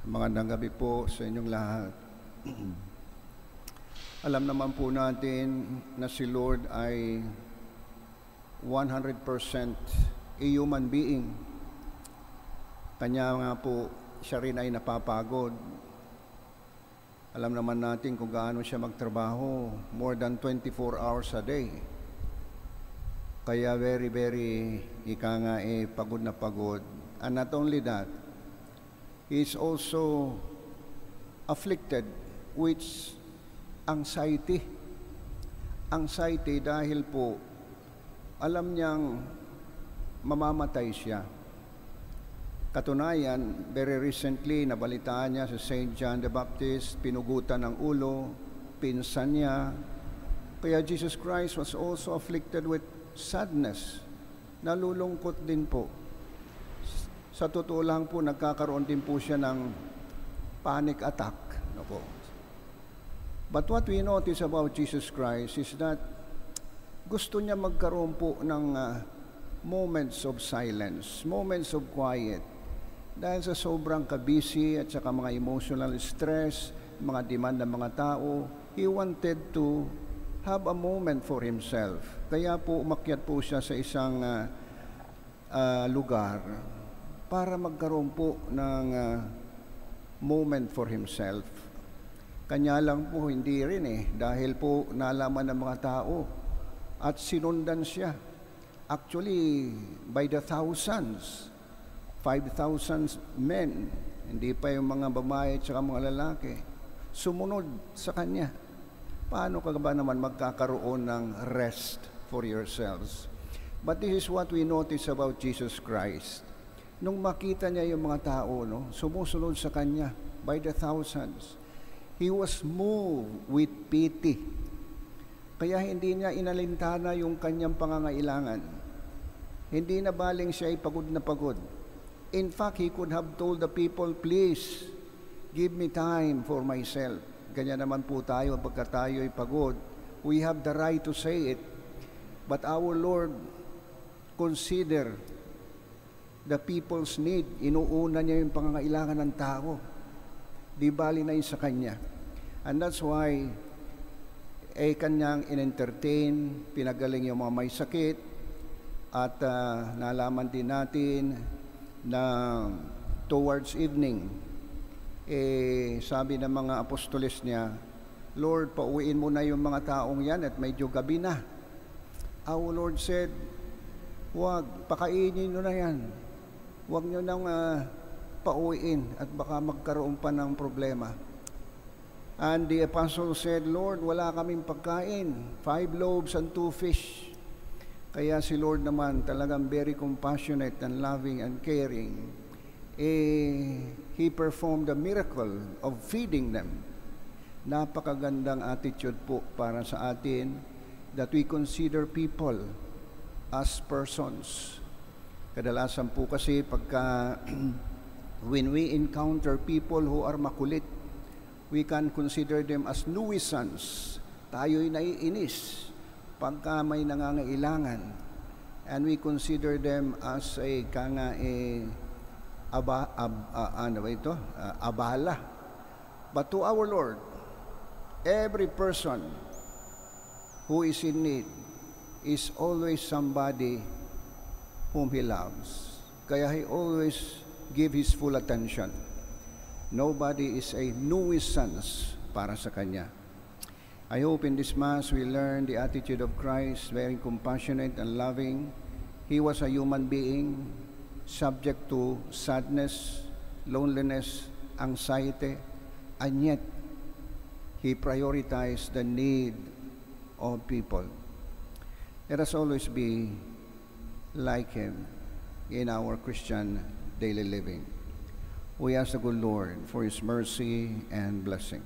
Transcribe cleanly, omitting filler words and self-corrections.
Magandang gabi po sa inyong lahat. Alam naman po natin na si Lord ay 100% a human being. Kanya nga po, siya rin ay napapagod. Alam naman natin kung gaano siya magtrabaho, more than 24 hours a day. Kaya very, pagod na pagod. And not only that, He is also afflicted with anxiety. Anxiety dahil po alam niyang mamamatay siya. Katunayan, very recently, nabalitaan niya sa St. John the Baptist, pinugutan ng ulo, pinsan niya. Kaya Jesus Christ was also afflicted with sadness. Nalulungkot din po. Sa totoo lang po, nagkakaroon din po siya ng panic attack. But what we notice about Jesus Christ is that gusto niya magkaroon po ng moments of silence, moments of quiet. Dahil sa sobrang kabisi at saka mga emotional stress, mga demand ng mga tao, He wanted to have a moment for Himself. Kaya po umakyat po siya sa isang lugar para magkaroon po ng moment for Himself. Kanya lang po, hindi rin dahil po nalaman ng mga tao at sinundan siya. Actually, by the thousands, 5,000 men, hindi pa yung mga babae at mga lalaki, sumunod sa Kanya. Paano ka ba naman magkakaroon ng rest for yourselves? But this is what we notice about Jesus Christ. Nung makita niya yung mga tao, sumusunod sa Kanya by the thousands, He was moved with pity. Kaya hindi niya inalintana yung Kanyang pangangailangan. Hindi na baling siya ay pagod na pagod. In fact, He could have told the people, please, give me time for myself. Ganyan naman po tayo pagka tayo ay pagod. We have the right to say it. But our Lord consider the people's need. Inuuna niya yung pangangailangan ng tao. Di bali na yun sa Kanya. And that's why Kanyang in-entertain, pinagaling yung mga may sakit, at nalaman din natin na towards evening, sabi ng mga apostoles niya, Lord, pauwiin mo na yung mga taong yan at medyo gabi na. Our Lord said, huwag, pakainin nyo na yan. Huwag nyo nang pauwiin at baka magkaroon pa ng problema. And the apostle said, Lord, wala kaming pagkain, 5 loaves and 2 fish. Kaya si Lord naman talagang very compassionate and loving and caring. He performed the miracle of feeding them. Napakagandang attitude po para sa atin that we consider people as persons. Kadalasan po kasi pagka when we encounter people who are makulit, we can consider them as nuisance. Tayo'y naiinis pagka may nangangailangan. And we consider them as abala. But to our Lord, every person who is in need is always somebody whom He loves. Kaya He always give His full attention. Nobody is a nuisance para sa Kanya. I hope in this Mass we learn the attitude of Christ, very compassionate and loving. He was a human being, subject to sadness, loneliness, anxiety, and yet He prioritized the need of people. Let us always be like Him in our Christian daily living. We ask the good Lord for His mercy and blessing.